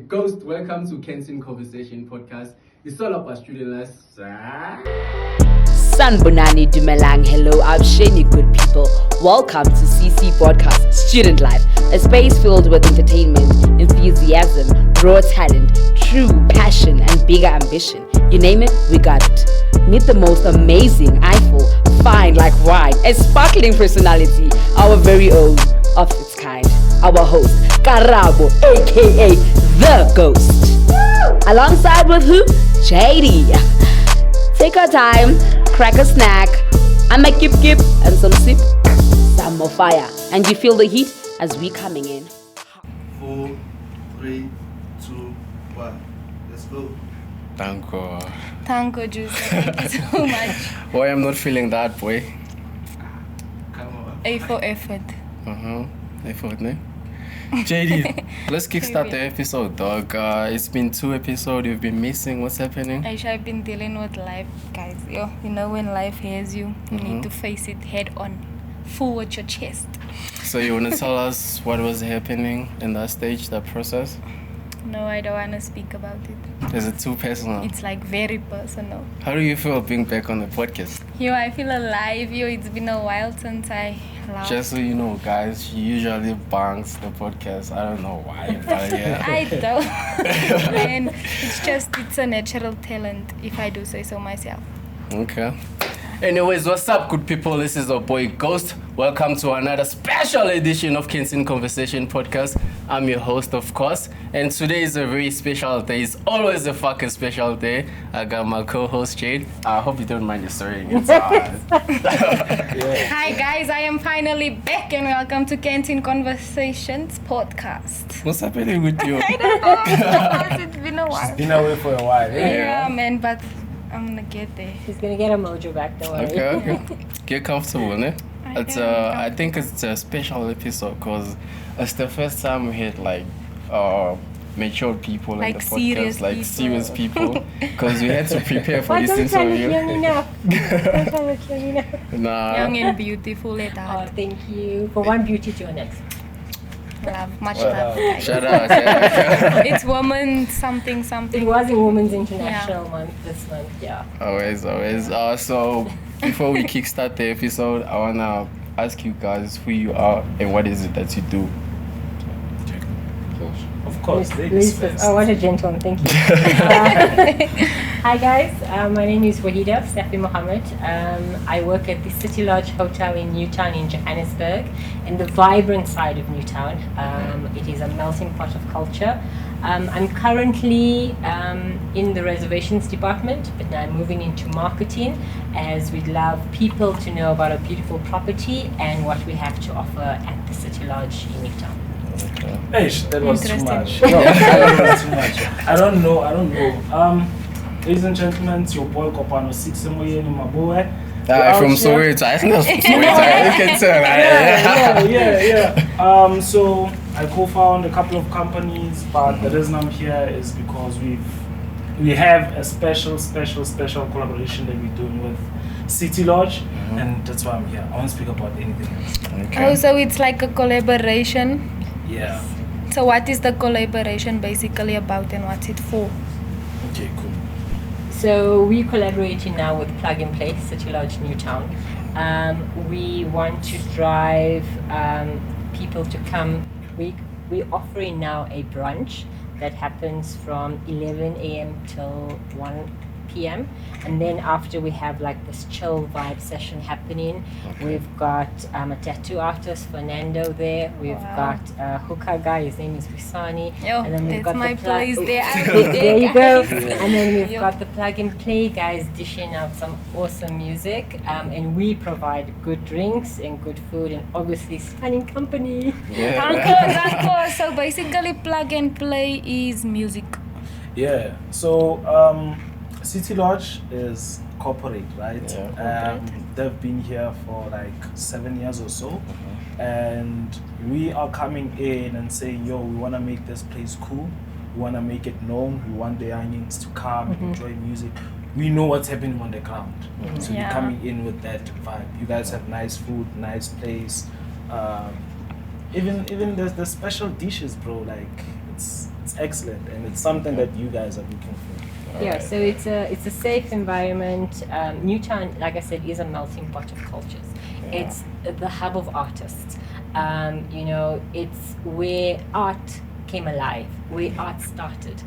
Ghost, welcome to Kgotso Conversation Podcast. It's all about student life. Sanbonani Dumelang, hello, Absheni good people. Welcome to CC Podcast Student Life, a space filled with entertainment, enthusiasm, raw talent, true passion, and bigger ambition. You name it, we got it. Meet the most amazing, eyeful, fine like wine, and sparkling personality, our very own, of its kind, our host, Karabo, aka The Ghost. Alongside with who? JD. Take our time, crack a snack, I make kip and some sip, some more fire, and you feel the heat as we coming in. 4, 3, 2, 1. Let's go. DANKO juice. Thank you so much. Why I'm not feeling that, boy? Come on. A for effort. Effort, ne? JD, let's kickstart the episode, dog. It's been 2 episodes. You've been missing. What's happening? I've been dealing with life, guys. You know when life hears you, you need to face it head on, forward your chest. So you want to tell us what was happening in that stage, that process? No, I don't want to speak about it. Is it too personal? It's like very personal. How do you feel being back on the podcast? I feel alive. It's been a while since I laughed. Just so you know, guys, she usually bangs the podcast. I don't know why, but yeah. I don't. Man, it's a natural talent, if I do say so myself. Okay. Anyways, what's up, good people? This is our boy Ghost. Welcome to another special edition of Kgotso Conversation Podcast. I'm your host, of course, and today is a very special day. It's always a fucking special day. I got my co-host Jade. I hope you don't mind the story. It's Hi guys, I am finally back and welcome to Kgotso Conversations Podcast. What's happening with you? I don't know. It's been a while. Been away for a while. Yeah, man, but I'm gonna get there. He's gonna get a mojo back, don't worry. Okay. Get comfortable, ne? I am think it's a special episode because it's the first time we had like mature people in Like the serious podcast, like people. serious people, because we had to prepare for Why this don't try to interview. young enough? Don't try to young enough. Nah. Young and beautiful at Oh, heart. thank you. For one beauty to your next. Love, much love, guys. Shout out. Yeah. It's woman something It something. was in Women's International Month this month, yeah. Always. So before we kickstart the episode, I wanna ask you guys who you are and what is it that you do. Of course, Ladies ladies first. first. Oh, what a gentleman, thank you. Hi guys, my name is Waheeda Safi Mohammed. I work at the City Lodge Hotel in Newtown in Johannesburg, in the vibrant side of Newtown. It is a melting pot of culture. I'm currently in the reservations department, but now I'm moving into marketing as we'd love people to know about a beautiful property and what we have to offer at the City Lodge in Newtown. Hey, that was too Interesting. much. No, that was too much. I don't know. Ladies and gentlemen, it's your boy Kopano Sixemoye Maboe. From Soweto. I think that's from Soweto. You can tell. Yeah. So I co-found a couple of companies, but the reason I'm here is because we have a special collaboration that we're doing with City Lodge, and that's why I'm here. I won't speak about anything else. Okay. Oh, so it's like a collaboration. Yeah. So what is the collaboration basically about and what's it for? Okay, cool. So we're collaborating now with Plug and Play, City Lodge Newtown. We want to drive people to come. We're offering now a brunch that happens from 11 a.m. till 1 p.m. And then after we have like this chill vibe session happening. We've got a tattoo artist, Fernando, there. We've got a hookah guy, his name is Visani. Yo, and then we've that's got my the plug- place there. There you go. And then we've Yo. got the Plug and Play guys dishing out some awesome music. And we provide good drinks and good food and obviously stunning company. DANKO. So basically Plug and Play is music. Yeah. So City Lodge is corporate, right? Yeah, They've been here for like 7 years or so, and we are coming in and saying, "Yo, we want to make this place cool. We want to make it known. We want the youngins to come and enjoy music. We know what's happening on the ground, so we're Yeah. coming in with that vibe. You guys have nice food, nice place. Even the special dishes, bro. Like it's excellent, and it's something that you guys are looking for. Yeah, so it's a safe environment. Newtown, like I said, is a melting pot of cultures. It's the hub of artists. It's where art came alive, where art started.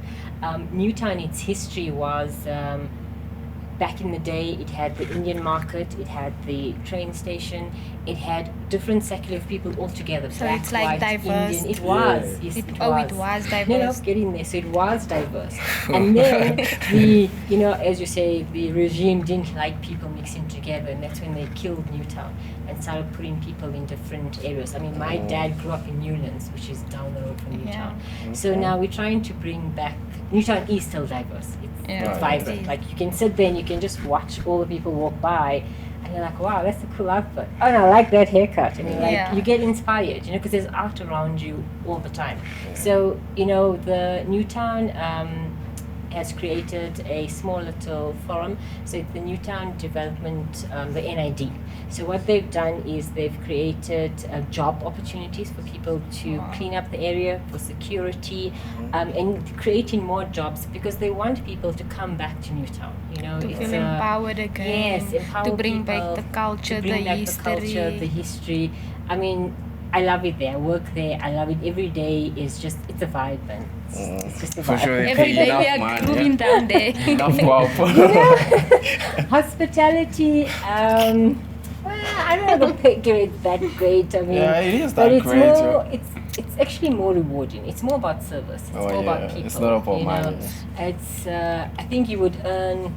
Newtown, its history was back in the day, it had the Indian market, it had the train station, it had different secular people all together. So black, it's like white, diverse. Indian. It was. Yeah. Yes, It it was was. diverse. No, get in there. So it was diverse. And then as you say, the regime didn't like people mixing together, and that's when they killed Newtown and started putting people in different areas. I mean, my dad grew up in Newlands, which is down the road from Newtown. So now we're trying to bring back, Newtown is still diverse. It's vibrant. Like you can sit there and you can just watch all the people walk by, and you're like, wow, that's a cool outfit. Oh, and I like that haircut. And you're like, you get inspired, because there's art around you all the time. So, the Newtown has created a small little forum. So it's the Newtown Development, the NID. So what they've done is they've created job opportunities for people to clean up the area, for security, and creating more jobs because they want people to come back to Newtown. To feel empowered again. Yes, empower to bring people, back the culture, to bring the back history. the culture, the history. I mean, I love it there. I work there. I love it. Every day is just, it's a vibe, man. It's just a For vibe. sure. Every day we Enough, are man, grooving down there. Enough wow. Hospitality, I don't know if it's that great. I mean, Yeah, it is but that it's great, more, yeah. it's actually more rewarding. It's more about service. It's more about people. It's not about money. It's I think you would earn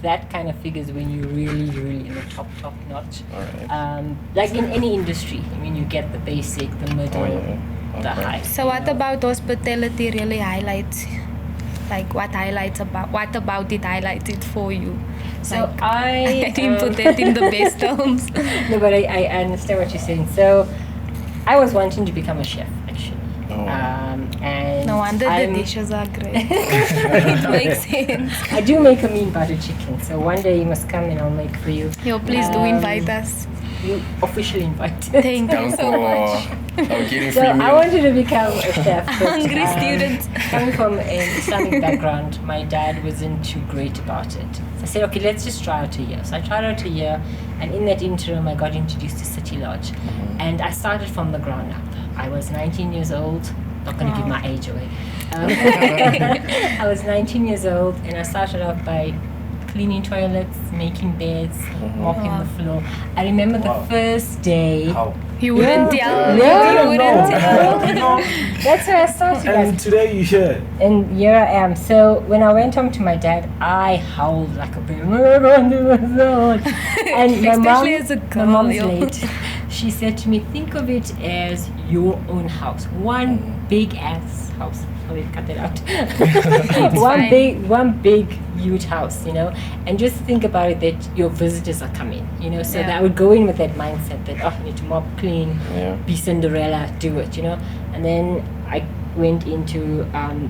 that kind of figures when you're really, really in the top notch. Alright. Like in any industry, I mean, you get the basic, the middle, the high. So what about hospitality really highlights? Like what about it highlights it for you? So Like, I didn't put that in the best terms. No, but I understand what you're saying. So I was wanting to become a chef, actually. And No wonder the dishes are great. It makes sense. I do make a mean butter chicken, so one day you must come and I'll make for you. Yo, please do invite us. You officially invited. Thank you so much. I'm getting So free I meal. wanted to become a chef. but, Hungry student. Coming from an Islamic background, my dad wasn't too great about it. So I said, okay, let's just try out a year. So I tried out a year, and in that interim, I got introduced to City Lodge. And I started from the ground up. I was 19 years old. Not going to give my age away. I was 19 years old, and I started off by cleaning toilets, making beds, mopping the floor. I remember the first day. How? You wouldn't tell. Yeah, You wouldn't tell. That's where I started. And today you're here. And here I am. So when I went home to my dad, I howled like a baby. And my mom, Especially as a girl, my mom's yo. late. She said to me, think of it as your own house. One big ass house. Sorry, cut that out. fine. one big huge house, and just think about it that your visitors are coming, so Yeah. that I would go in with that mindset that, I need to mop, clean, Yeah. be Cinderella, do it, and then I went into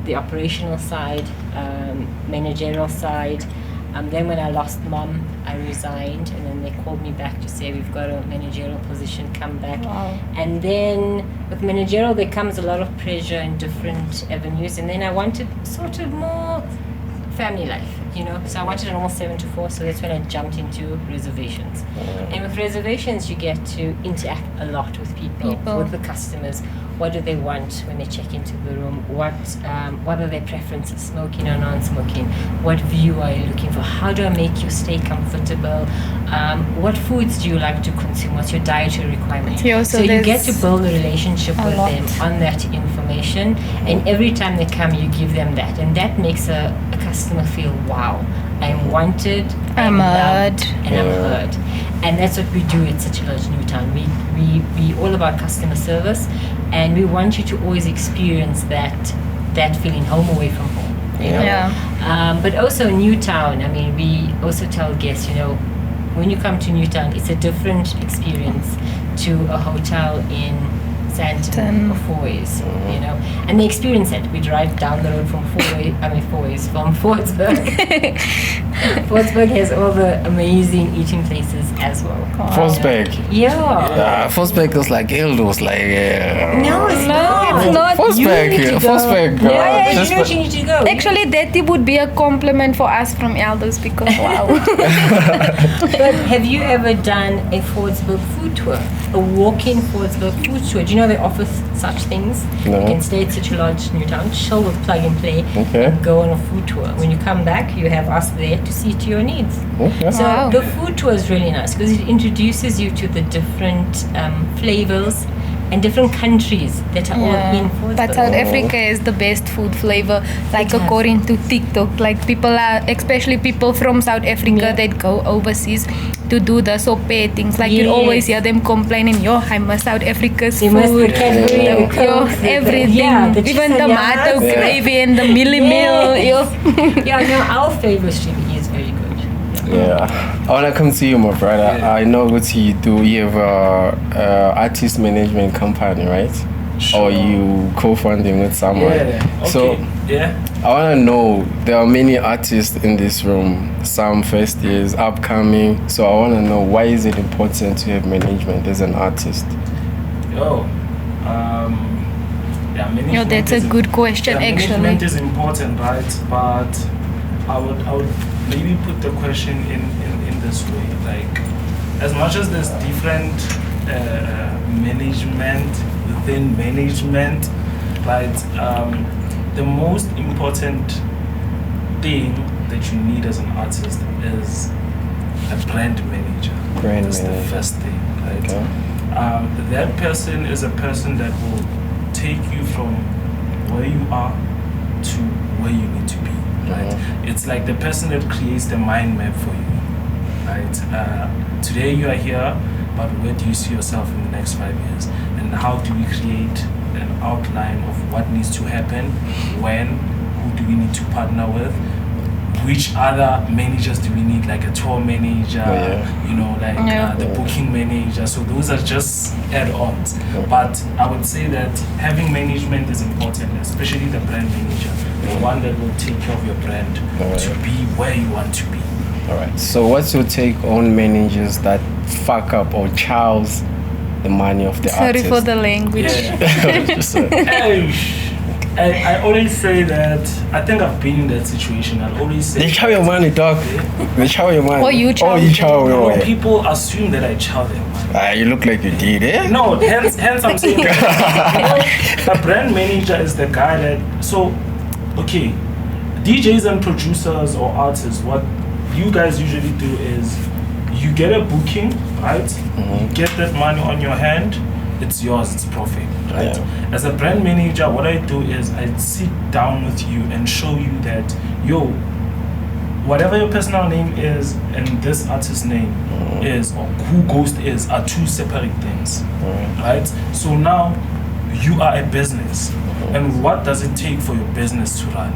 the operational side, managerial side. Then when I lost mom, I resigned, and then they called me back to say we've got a managerial position, come back. Wow. And then with managerial, there comes a lot of pressure in different avenues, and then I wanted sort of more family life, So I wanted an all 7 to 4, so that's when I jumped into reservations. And with reservations, you get to interact a lot with people, with the customers. What do they want when they check into the room? What are their preferences, smoking or non-smoking? What view are you looking for? How do I make your stay comfortable? What foods do you like to consume? What's your dietary requirements? Yeah, so you get to there's build a relationship with lot. them on that information, and every time they come, you give them that, and that makes a customer feel, wow, I'm wanted, I'm loved, heard. and I'm heard. And that's what we do at City Lodge Newtown. We all about customer service, and we want you to always experience that feeling home away from home. Yeah. But also Newtown, I mean, we also tell guests, when you come to Newtown, it's a different experience to a hotel in Sandton or Four Ways, you know, and they experience it. We drive down the road from Four Ways from Fortsburg. Fortsburg has all the amazing eating places as well. Forsberg. Yeah. Forsberg is like Eldos, like. No, it's No, not. it's not. Forsberg, You need to go. Forsberg. Yeah, just you know you need to go. Actually, that would be a compliment for us from elders because wow. But have you ever done a Fordsburg food tour? A walk-in Fordsburg food tour? Do you know they offer such things? No. You can stay at City Lodge, Newtown, chill with Plug and Play, Okay. and go on a food tour. When you come back, you have us there to see to your needs. Okay. So Wow. the food tour is really nice because it introduces you to the different flavors and different countries that are all in Fordsburg. But South Africa is the best food flavor, like Yeah. according to TikTok. Like people are, especially people from South Africa Yeah. that go overseas to do the sope things. Like you Yes. always hear them complaining, yo, I miss South Africa's They must food. be Cadbury, Yeah. the Yo, Cokes, the- everything, yeah, the even cheese tomato and yams. gravy and the milli meal. Yo. Yeah, no, our flavor stream is very good. Yeah, I wanna come to you, my brother. Yeah. I know what you do. You have a artist management company, right? Sure. Or you co-funding with someone. Yeah. Okay. So yeah. I wanna know. There are many artists in this room. Some first years, upcoming. So I wanna know why is it important to have management as an artist? Yo. Yeah, management Yo, that's a is- good question, yeah, actually. Management is important, right? But I would maybe put the question in this way. Like, as much as there's different management within management, right? The most important thing that you need as an artist is a brand manager. Brand That's the manager. first thing, right? Okay. That person is a person that will take you from where you are to where you need to be, right? It's like the person that creates the mind map for you, right? Today you are here, but where do you see yourself in the next 5 years? And how do we create an outline of what needs to happen, when, who do we need to partner with, which other managers do we need, like a tour manager, you know, like Yeah. the booking manager. So those are just add-ons. But I would say that having management is important, especially the brand manager, the one that will take care of your brand to be where you want to be. All right. So what's your take on managers that fuck up or chows the money of the Sorry artist? for the language. Hey, I always say that, I think I've been in that situation. I always say They chow your money, dog. They chow your money. Or you chow Oh, you them. chow your No, money. people assume that I chow them. You look like you did, eh? No, hence I'm saying that. A brand manager is the guy that, so, okay, DJs and producers or artists, what you guys usually do is you get a booking, right? You get that money on your hand, it's yours, it's profit, right? Yeah. As a brand manager, what I do is I sit down with you and show you that, yo, whatever your personal name is and this artist's name is, or who Ghost is, are two separate things, right? So now you are a business, and what does it take for your business to run,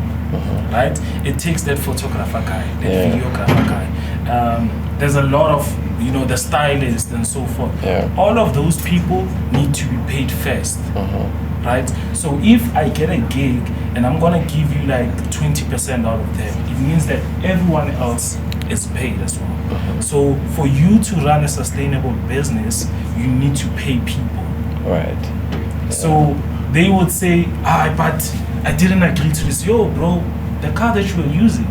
right? It takes that photographer guy, that Yeah. videographer guy. There's a lot of, you know, the stylist and so forth. Yeah. All of those people need to be paid first, right? So if I get a gig and I'm gonna give you like 20% out of them, it means that everyone else is paid as well. So for you to run a sustainable business, you need to pay people. Right. So they would say, but I didn't agree to this. Yo, bro, the car that you were using,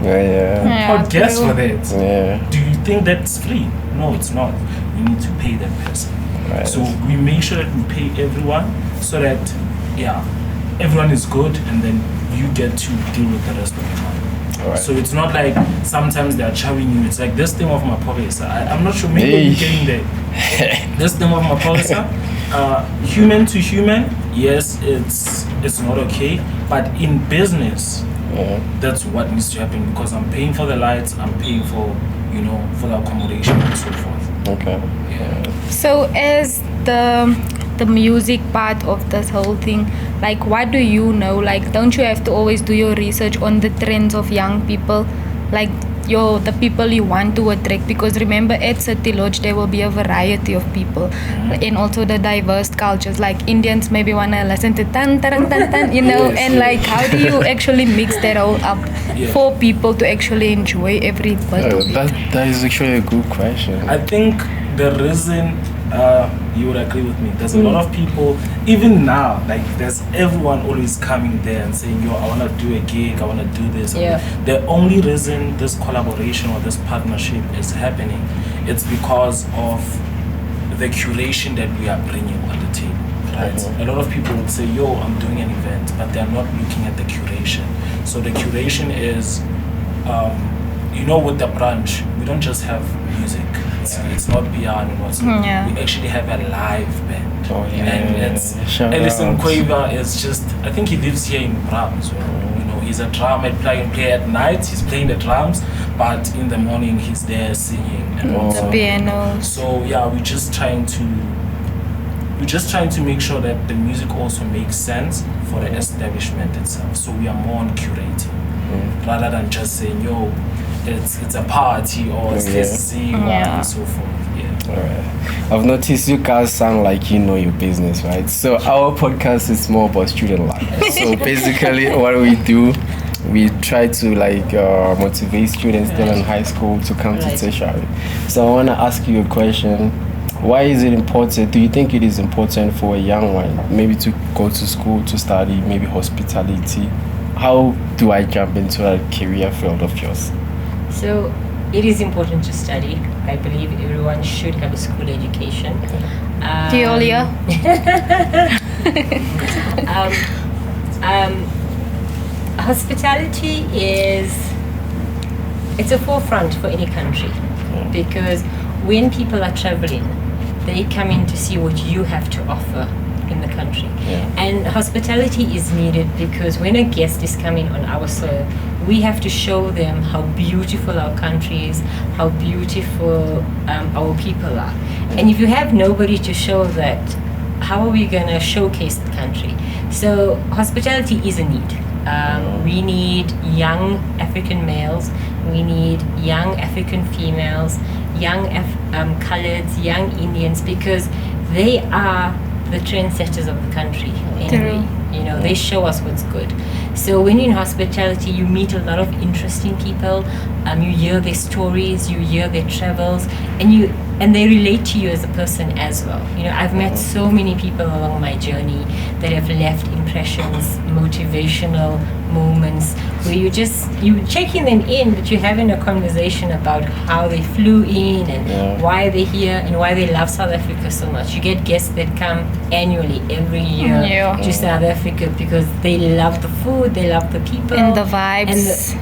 Yeah. Yeah, what gas true. for that? Yeah. Do you think that's free? No, it's not. You need to pay that person. Right. So we make sure that we pay everyone so that, everyone is good, and then you get to deal with the rest of the money. Alright. So it's not like sometimes they're chowing you. It's like this thing of my pockets. I'm not sure. Maybe Hey. you're getting there. This thing of my pockets. Human to human, yes, it's not okay. But in business, that's what needs to happen, because I'm paying for the lights, I'm paying for, for the accommodation and so forth. Okay. Yeah. So as the music part of this whole thing, like what do you know? Like don't you have to always do your research on the trends of young people? Like the people you want to attract, because remember at City Lodge there will be a variety of people and also the diverse cultures. Like Indians maybe want to listen to tan tan tan tan, Yes, and like how do you actually mix that all up for people to actually enjoy every bit of it? That is actually a good question. I think the reason you would agree with me, there's a lot of people, even now, like there's everyone always coming there and saying, yo, I want to do a gig, I want to do this. Yeah. The only reason this collaboration or this partnership is happening, it's because of the curation that we are bringing on the table. Right? A lot of people would say, yo, I'm doing an event, but they're not looking at the curation. So the curation is, with the brunch, we don't just have music. It's not beyond whatsoever. Yeah. We actually have a live band. Oh, yeah. And it's Ellison Quaver is just, I think he lives here in Bram as well. He's a drummer, play at night, he's playing the drums, but in the morning he's there singing and The piano. so yeah, we're just trying to make sure that the music also makes sense for the establishment itself. So we are more on curating rather than just saying, yo, it's a party or it's this scene and so forth. Yeah. Alright. I've noticed you guys sound like you know your business, right? So our podcast is more about student life. So basically what we do, we try to motivate students still in high school to come to tertiary. So I want to ask you a question. Why is it important? Do you think it is important for a young one maybe to go to school to study maybe hospitality? How do I jump into a career field of yours? So it is important to study. I believe everyone should have a school education. Teolia. Hospitality it's a forefront for any country, because when people are traveling, they come in to see what you have to offer in the country. And hospitality is needed because when a guest is coming on our soil, we have to show them how beautiful our country is, how beautiful our people are. And if you have nobody to show that, how are we going to showcase the country? So hospitality is a need. We need young African males, we need young African females, young coloreds, young Indians, because they are the trendsetters of the country anyway. They show us what's good. So when you're in hospitality, you meet a lot of interesting people. You hear their stories, you hear their travels, and they relate to you as a person as well. I've met so many people along my journey that have left impressions, motivational moments, where you're checking them in, but you're having a conversation about how they flew in and why they're here and why they love South Africa so much. You get guests that come annually every year to South Africa because they love the food, they love the people And the vibes.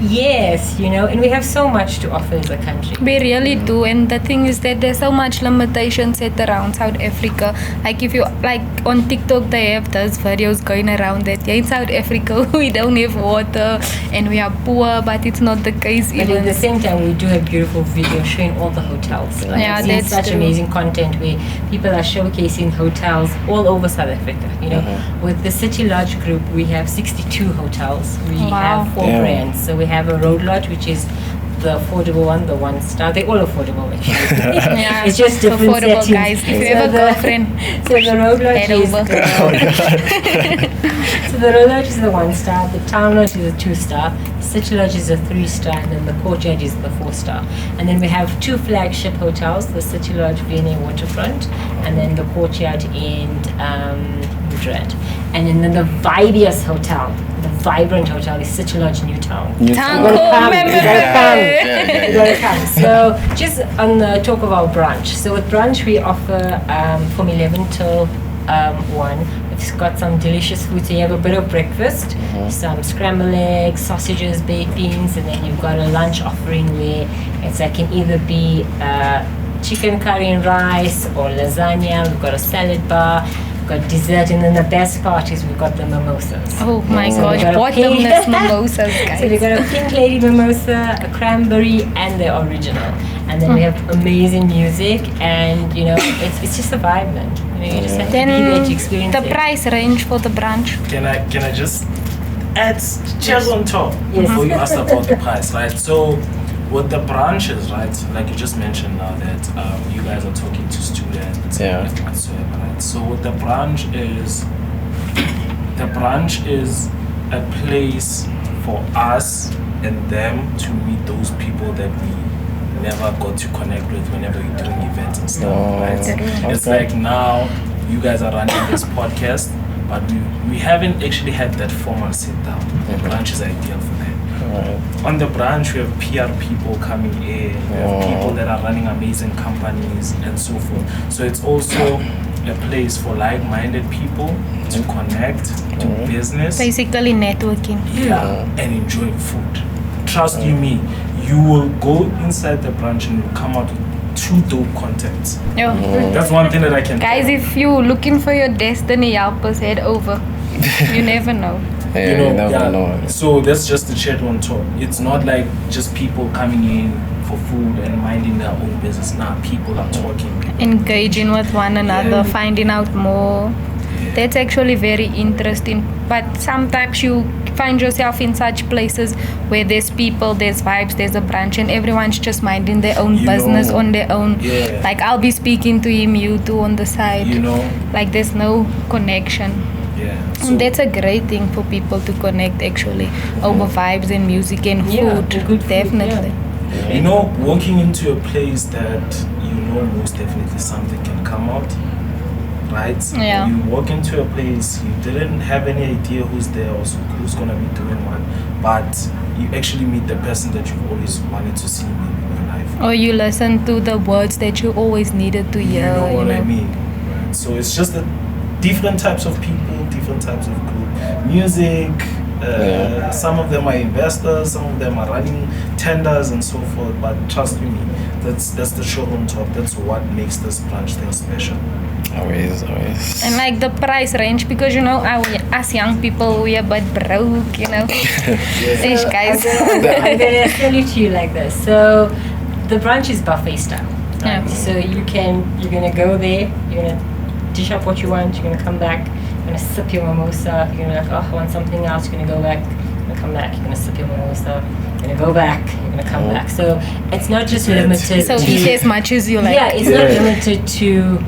And we have so much to offer as a country. We really do, and the thing is that there's so much limitations set around South Africa. Like if you on TikTok, they have those videos going around that in South Africa we don't have water and we are poor, but it's not the case. But at the same time, we do have beautiful videos showing all the hotels. I've seen that's such true. amazing content where people are showcasing hotels all over South Africa. With the City Lodge group, we have 62 hotels. We have 4 brands. So we have a Road Lodge, which is the affordable one, the 1-star. They're all affordable actually. It's just different affordable, settings. guys. If you have a girlfriend, So the Road Lodge head is over. So the Road Lodge is the 1-star, the Town Lodge is a 2-star, City Lodge is a 3-star, and then the Courtyard is the 4-star. And then we have 2 flagship hotels, the City Lodge V&A Waterfront, and then the Courtyard in Madrid. And then the vibiest hotel, the vibrant hotel, is City Lodge Newtown. DANKO member. You gotta come. So just on the talk of our brunch. So with brunch we offer from 11 till 1. It's got some delicious food. So you have a bit of breakfast, some scrambled eggs, sausages, baked beans, and then you've got a lunch offering where can either be chicken curry and rice or lasagna. We've got a salad bar. We've got dessert, and then the best part is we've got the mimosas. Oh my So gosh, we've got a bottomless pink- mimosas, So guys. we've got a pink lady mimosa, a cranberry, and the original. And then we have amazing music, and it's just a vibe, man. You just have to be there to experience The it. price range for the brunch. Can I just add cheers on top Yes. before you ask about the price, right? So with the branches, right? Like you just mentioned now that you guys are talking to students Yeah. and whatsoever, right? So what the branch is a place for us and them to meet those people that we never got to connect with whenever you're doing events and stuff, right? It's okay. like now you guys are running this podcast, but we haven't actually had that formal sit down. The branch is ideal for that. Right. On the branch, we have PR people coming in, we have people that are running amazing companies and so forth. So it's also a place for like-minded people to connect, to business, Basically networking. and enjoying food. Trust you me, you will go inside the branch and you'll come out with 2 dope contacts. Yeah. That's one thing that I can Guys, tell. if you're looking for your destiny, help us head over. You never know. Yeah, You know, you never know. So that's just the chat on top. It's not like just people coming in for food and minding their own business. Nah, people are talking. Engaging with one another, finding out more. That's actually very interesting. But sometimes you find yourself in such places where there's people, there's vibes, there's a branch, and everyone's just minding their own You business know, on their own. yeah. Like I'll be speaking to him, you two on the side. You know? Like there's no connection. Yeah. And that's a great thing for people to connect actually over vibes and music and food. Yeah, and good food, Definitely. You know, walking into a place that you know most definitely something can come out, right? Yeah. You walk into a place, you didn't have any idea who's there or who's gonna be doing what, but you actually meet the person that you've always wanted to see maybe in your life. Or you listen to the words that you always needed to hear. You know what I mean? Right. So it's just that different types of people, different types of group. Music, some of them are investors, some of them are running tenders and so forth, but trust me, that's the show on top. That's what makes this branch thing special. Always. And like the price range, because you know, as young people, we are but broke, you know. Ish, guys. I'm gonna tell it to you like this. So the branch is buffet style. Yeah. So you're gonna go there, you're gonna dish up what you want, you're gonna come back, you're gonna sip your mimosa, you're gonna be like, oh, I want something else, you're gonna go back, you're gonna come back, you're gonna sip your mimosa, you're gonna go back, you're gonna come back. So it's not just limited So to eat as much as you like. yeah, it's not limited to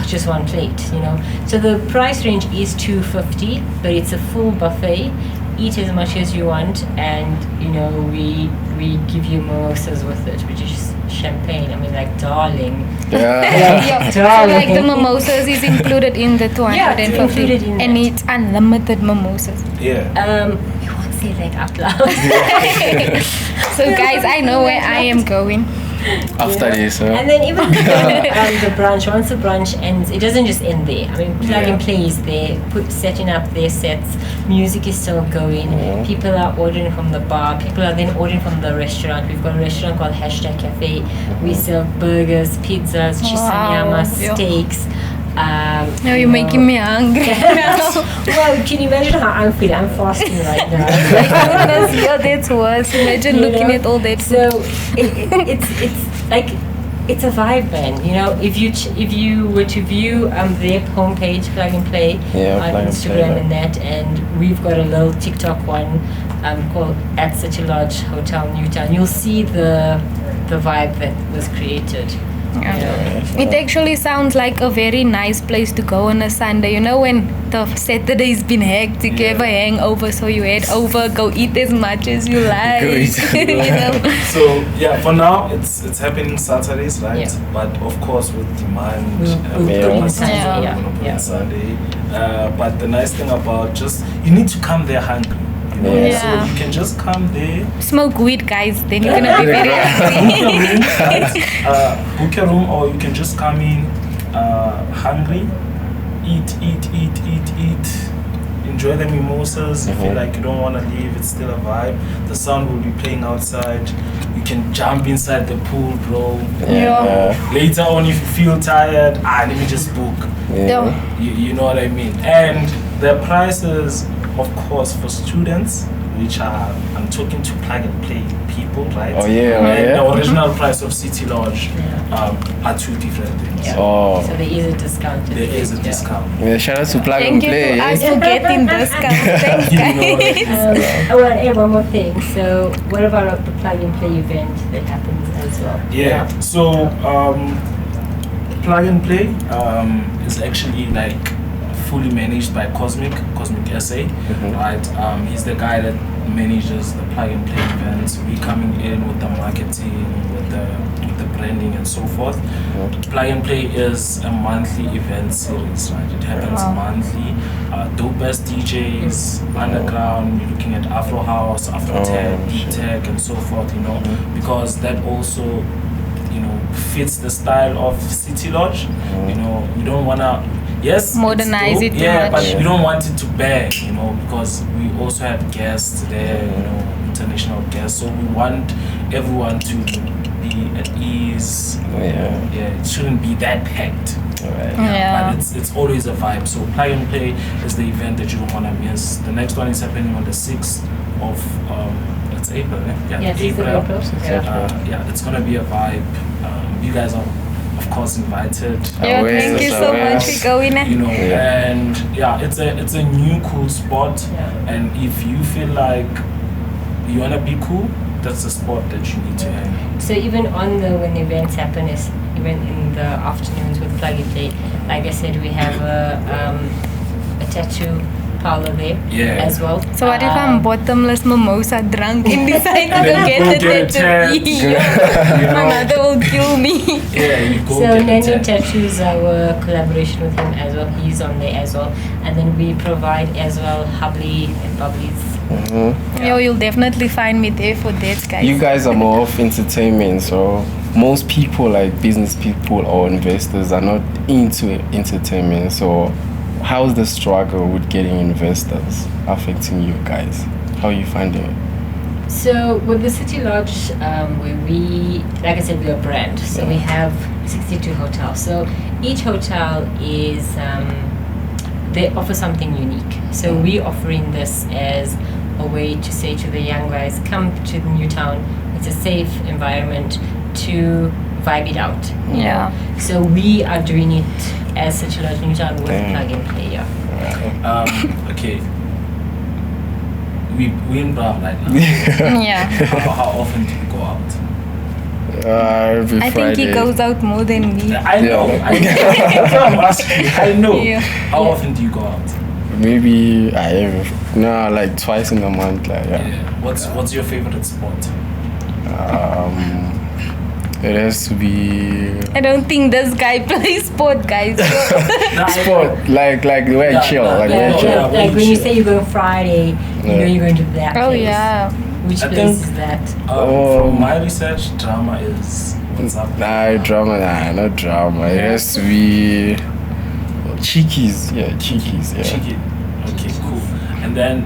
just one plate, you know. So the price range is $250, but it's a full buffet. Eat as much as you want, and you know we give you mimosas with it, which is champagne. I mean, like, darling. Yeah. So like the mimosas is included in the 250, Yeah, it's included in and that. it's unlimited mimosas. Yeah. We won't say that out loud. So guys, I know where I am going. After this, And then even the brunch, once the brunch ends, it doesn't just end there. I mean, plug and play is there, setting up their sets, music is still going, people are ordering from the bar, people are then ordering from the restaurant. We've got a restaurant called #Cafe. We sell burgers, pizzas, chisanyama, Yeah. steaks. Now you're making me hungry. Well, can you imagine how I'm feeling? I'm fasting right now. Goodness, yeah, that's worse. Imagine You looking know? at all that. So it's like it's a vibe, man. You know, if you were to view their homepage, Plug and Play, on Plug and Instagram Play, and that, and we've got a little TikTok one called at City Lodge Hotel Newtown. You'll see the vibe that was created. Yeah. It actually sounds like a very nice place to go on a Sunday. You know, when the Saturday's been hectic, you have a hangover, so you head over, go eat as much as you like. You know. So yeah, for now it's happening Saturdays, right? Yeah. But of course with demand, We'll put it in Sunday, we're yeah. gonna put Yeah. in Sunday. But the nice thing about you need to come there hungry. You know? Yeah. So you can just come there. Smoke weed, guys. Then you're gonna be very happy. Book a room, or you can just come in hungry, eat, enjoy the mimosas. If you like, you don't want to leave, it's still a vibe. The sound will be playing outside. You can jump inside the pool, bro. Later on, if you feel tired, let me just book. Yeah. You know what I mean? And the prices, of course, for students which I'm talking to plug and play people, right? Oh, yeah, oh, And yeah. the original price of City Lodge are two different things. Yeah. Oh. So there is a discount. There is a discount. Yeah, shout out to Plug Thank and you Play. to eh? us for getting discounts. Thanks, You know, guys. Well, and one more thing. So, what about the plug and play event that happens as well? Yeah. So plug and play is actually like fully managed by Cosmic SA, right? He's the guy that manages the plug and play events. We coming in with the marketing, with the branding and so forth. Plug and play is a monthly event series, right? It happens monthly. Dope best DJs, underground. You're looking at Afro House, Afro Tech, D-Tech, and so forth. You know, because that also fits the style of City Lodge. You know, we don't wanna it's Modernize dope, it too yeah, much. but we don't want it to bang, because we also have guests there, international guests. So we want everyone to be at ease. Yeah, it shouldn't be that packed. Yeah. But it's always a vibe. So plug and play is the event that you don't want to miss. The next one is happening on the 6th of it's April, eh? Yeah, 6th of April. Yeah, it's gonna be a vibe. You guys are of course invited. Yeah, Aware, thank you just so aware. much for going. And it's a new cool spot. And if you feel like you wanna be cool, that's the spot that you need to hang. So even on when events happen, is even in the afternoons with plug and play, like I said, we have a tattoo parlor there as well. So what if I'm bottomless mimosa drunk and decide to go get a a tattoo? My mother will kill me. Yeah, you go So get Nani a tattoo. Tattoos, our collaboration with him as well. He's on there as well, and then we provide as well hubbly and bubblies. Yo, you'll definitely find me there for that, guys. You guys are more of entertainment, so most people, like business people or investors, are not into entertainment. So how's the struggle with getting investors affecting you guys? How are you finding it? So with the City Lodge, where we, like I said, we're a brand. So we have 62 hotels. So each hotel is, they offer something unique. So we're offering this as a way to say to the young guys, come to the new town. It's a safe environment to vibe it out. you Yeah. know. So we are doing it as City Lodge New Town with plug and play. Yeah. Okay. We in Brown right now. Yeah. How often do you go out? Every I think Friday. he goes out more than me. I know. Yeah. That's what I'm asking. I know. Yeah. How often do you go out? Maybe like twice in a month. Like What's your favorite spot? It has to be I don't think this guy plays sport, guys. sport, like the way I chill, like Yeah, where I Yeah, chill. yeah. like when you say you're going Friday, you know you're going to that place. Oh yeah. Which I place think- is that? From my research, drama is what's up. Not drama. It has to be Cheekies. Yeah, Cheekies. Yeah. Cheeky. Okay, cool. And then,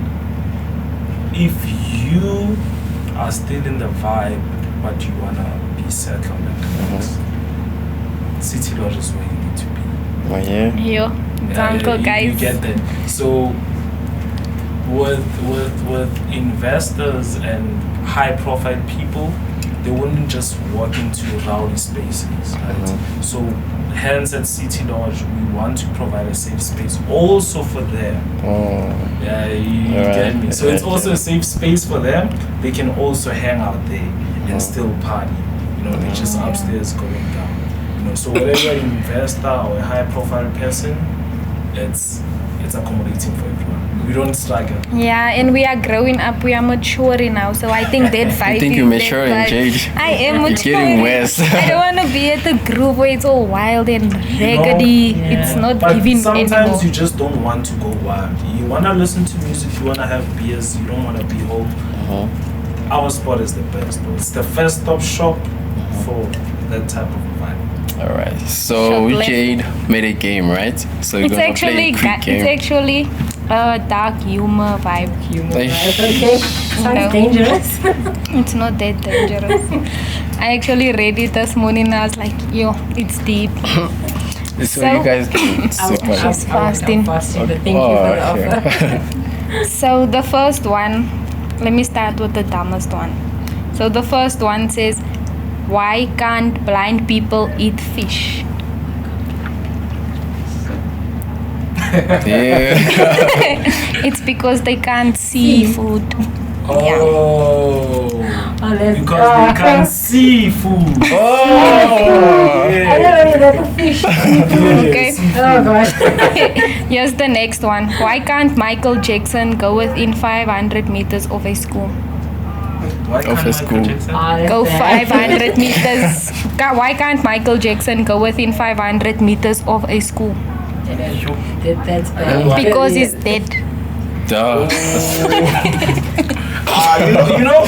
if you are still in the vibe, but you wanna be settled and relaxed, City Lodge is where you need to be. Oh yeah. Yo, DANKO, you guys. get that. So, with investors and high-profile people, they wouldn't just walk into rowdy spaces, right? So, hence at City Lodge, we want to provide a safe space also for them. Yeah, you Alright, get me. So it's yeah, also a safe space for them. They can also hang out there and still party. They're just upstairs going down. So whether you're an investor or a high-profile person, it's accommodating for everyone. We don't struggle. Yeah, and we are growing up. We are maturing now, so I think that vibe. You think is you're that maturing, vibe. Jade? I am You're maturing. getting worse. I don't want to be at the group where it's all wild and raggedy. It's not But even sometimes anymore. you just don't want to go wild. You want to listen to music, you want to have beers, you don't want to be home. Our spot is the best, though. It's the first stop shop for that type of vibe. All right. So Shopless. Jade made a game, right? So you're It's gonna actually play a quick game. it's actually a dark humor vibe. Like- Okay, sounds dangerous. It's not that dangerous. I actually read it this morning and I was like, yo, it's deep. So you guys can I'm sip on it. fasting. I'm fasting, but thank you for the okay. offer. So the first one let me start with the dumbest one. So the first one says, why can't blind people eat fish? Yeah. It's because they can't see food. Oh, Oh, that's because they can't see food. Oh. I never knew that the fish. Okay. Oh gosh. Here's the next one. Why can't Michael Jackson go within 500 meters of a school? Why Of a school. Go 500 meters. Why can't Michael Jackson go within 500 meters of a school? That's bad. Because he's dead. Duh. You know,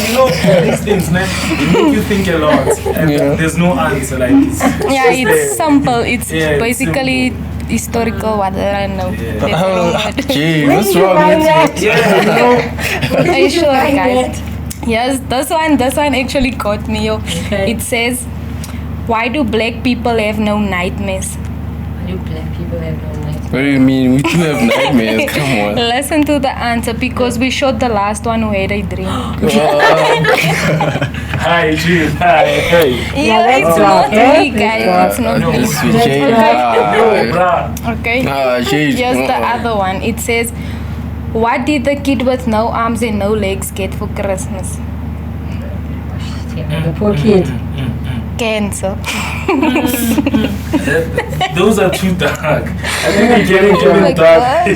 these things, man, they make you think a lot, and Yeah. there's no answer. Like, it's Yeah, just it's there. simple. It's Yeah, it's basically historical. What I don't know. There's no word. Gee, Where what's did you wrong find with that? Yeah, you know. Are you sure, Find guys? that? Yes, this one actually got me. Yo. Okay. It says, why do black people have no nightmares? You black people have no night. What do you mean? We do have nightmares. Come on. Listen to the answer, because we shot the last one who had a dream. Hi, Jim. Hi. Hey. Yeah, it's not me, guys. It's not No, me. This is Jay. Yo, Ah, bruh. Okay. Jay. Here's the other one. It says, what did the kid with no arms and no legs get for Christmas? The poor kid. Cancer. Those are too dark. I think we're getting Oh my too dark.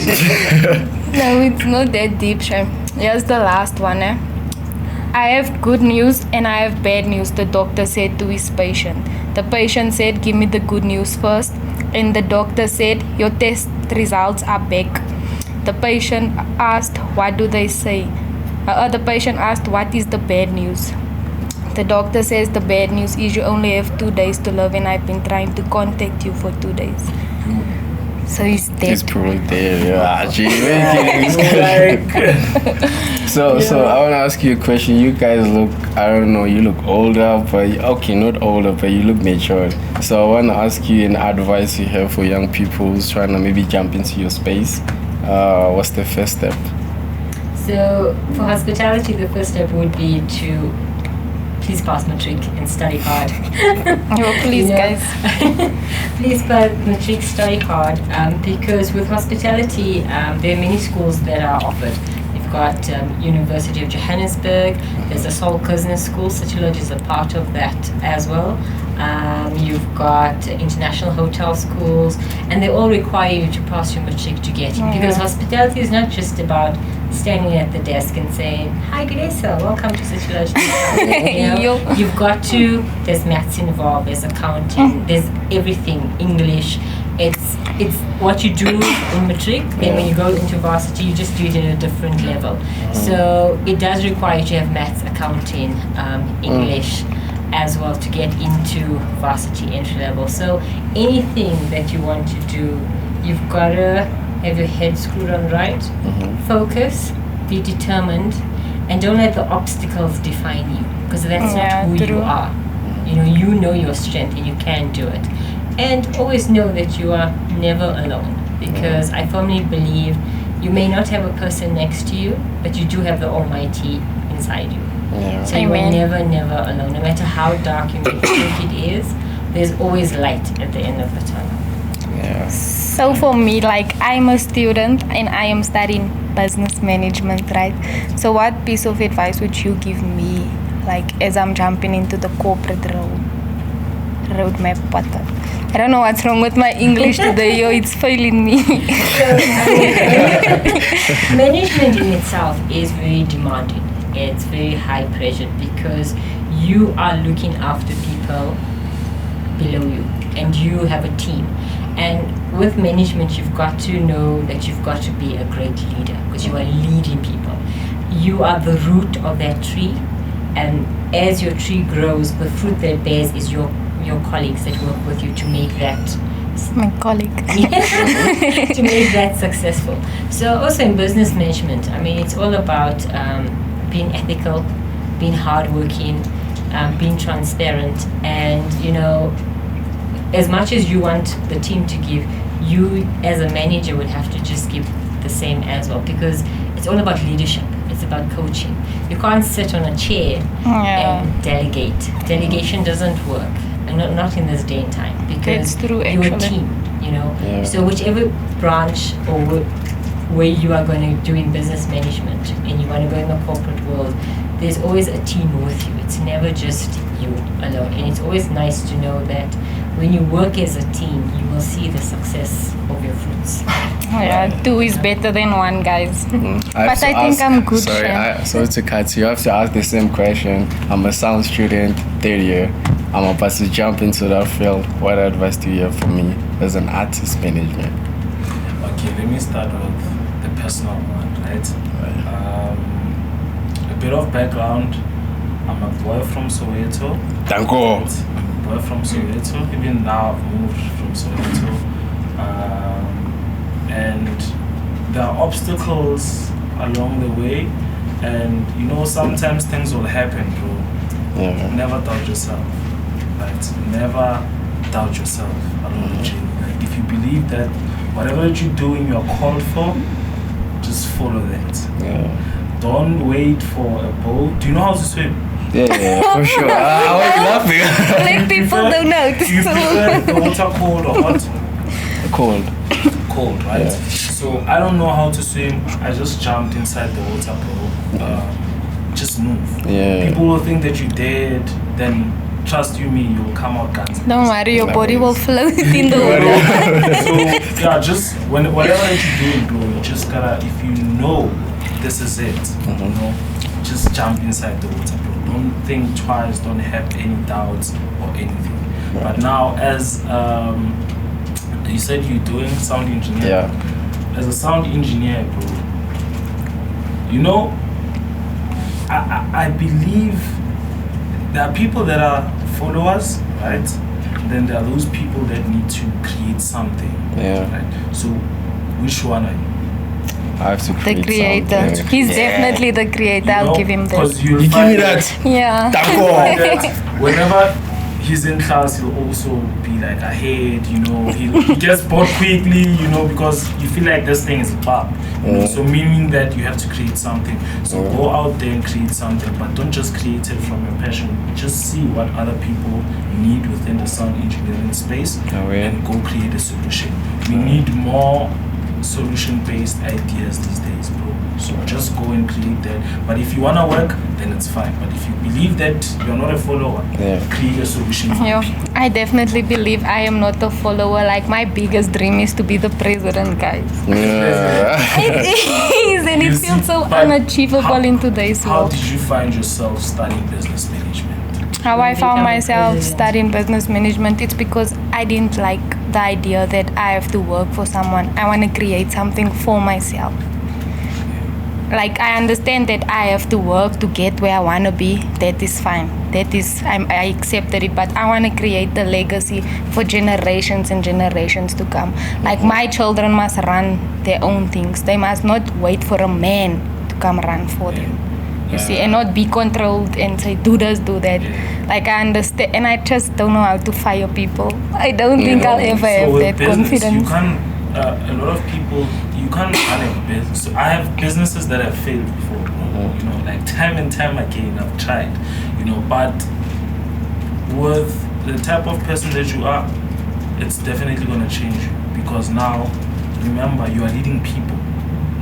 No, it's not that deep, Shem. Here's the last one. I have good news and I have bad news, the doctor said to his patient. The patient said, give me the good news first. And the doctor said, your test results are back. The patient asked, what do they say? The patient asked, what is the bad news? The doctor says the bad news is you only have 2 days to live and I've been trying to contact you for 2 days. So he's dead. He's probably there. Yeah, gee, So I want to ask you a question. You guys look, I don't know, you look older, but okay, not older, but you look mature. So I want to ask you an advice you have for young people who's trying to maybe jump into your space. What's the first step? So for hospitality, the first step would be to please pass matric and study hard. Oh, please, You know? guys. Please pass matric, study hard, because with hospitality, there are many schools that are offered. You've got University of Johannesburg, there's a Seoul Business School, City Lodge is a part of that as well. You've got international hotel schools, and they all require you to pass your matric to get in, because hospitality is not just about standing at the desk and saying, hi, good day, sir, welcome to City Lodge. You've got to, there's maths involved, there's accounting, there's everything, English. It's what you do in matric, then when you go into varsity, you just do it at a different level. So it does require you to have maths, accounting, English as well to get into varsity entry level. So anything that you want to do, you've got to have your head screwed on right, focus, be determined, and don't let the obstacles define you, because that's not who you are. You know your strength and you can do it. And always know that you are never alone, because I firmly believe you may not have a person next to you, but you do have the Almighty inside you. So you are never alone. No matter how dark you may think it is, there's always light at the end of the tunnel. Yeah. So for me, like, I'm a student and I am studying business management, right? So what piece of advice would you give me, like, as I'm jumping into the corporate roadmap? I don't know what's wrong with my English today, yo, it's failing me. Management in itself is very demanding. It's very high pressured, because you are looking after people below you and you have a team. And with management, you've got to know that you've got to be a great leader, because you are leading people. You are the root of that tree, and as your tree grows, the fruit that it bears is your colleagues that work with you to make that My colleague. to make that successful. So also in business management, I mean, it's all about being ethical, being hardworking, being transparent, and as much as you want the team to give, you as a manager would have to just give the same as well, because it's all about leadership. It's about coaching. You can't sit on a chair and delegate. Delegation doesn't work, and not in this day and time, because It's true, you're a actually. team, you know. Yeah. So whichever branch or where you are going to do in business management and you want to go in the corporate world, there's always a team with you. It's never just you alone. And it's always nice to know that when you work as a team, you will see the success of your fruits. Yeah, 2 is better than 1, guys. But I think I'm good. Sorry, Shem. sorry to cut you. You have to ask the same question. I'm a sound student, 3rd year. I'm about to jump into that field. What advice do you have for me as an artist management? Okay, let me start with the personal one, right? A bit of background. I'm a boy from Soweto. DANKO. I'm a boy from Soweto. Even now, I've moved from Soweto. And there are obstacles along the way. And you know, sometimes things will happen, bro. Yeah. Never doubt yourself, right? Never doubt yourself along the journey. Like, if you believe that whatever that you're doing, you're called for, just follow that. Yeah. Don't wait for a boat. Do you know how to swim? Yeah, for sure. I was laughing. Like people don't know. Do you prefer the water cold or hot? Cold. Cold, right? Yeah. So I don't know how to swim. I just jumped inside the water, bro. Just move. Yeah. People will think that you're dead. Then trust you me, you'll come out guns. Don't worry, your body will float in the Worry. water. So yeah, just whatever that you're doing, bro, you just gotta, if you know this is it, you know, just jump inside the water, bro. Don't think twice, don't have any doubts or anything. But now, as you said, you're doing sound engineer. Yeah. As a sound engineer, bro, you know, I believe there are people that are followers, right? Then there are those people that need to create something. Yeah. Right? So, which one are you? I have to The create creator. something. He's definitely the creator. I'll give him that. Because you'll You give find me that. Yeah. find DANKO. that whenever he's in class, he'll also be like ahead, you know, he gets bored quickly, you know, because you feel like this thing is a bug. You know, so meaning that you have to create something. So go out there and create something, but don't just create it from your passion. Just see what other people need within the sound engineering space and go create a solution. We need more solution-based ideas these days, bro. So just go and create that. But if you wanna work, then it's fine. But if you believe that you're not a follower, create a solution. For Yeah, people. I definitely believe I am not a follower. Like, my biggest dream is to be the president, guys. Yeah. It is, and You it see, feels so but unachievable in today's How world. did you find yourself studying business management? How I found Become a myself president. studying business management, it's because I didn't like the idea that I have to work for someone. I want to create something for myself. Like, I understand that I have to work to get where I want to be. That is fine. I accepted it, but I want to create the legacy for generations and generations to come. Like, my children must run their own things. They must not wait for a man to come run for them. You see, and not be controlled and say, do this, do that. Like, I understand, and I just don't know how to fire people. I don't think I'll ever have with that business, confidence. You can't, a lot of people, you can't run a business. So I have businesses that have failed before, you know, like time and time again, I've tried, you know, but with the type of person that you are, it's definitely going to change you, because now, remember, you are leading people,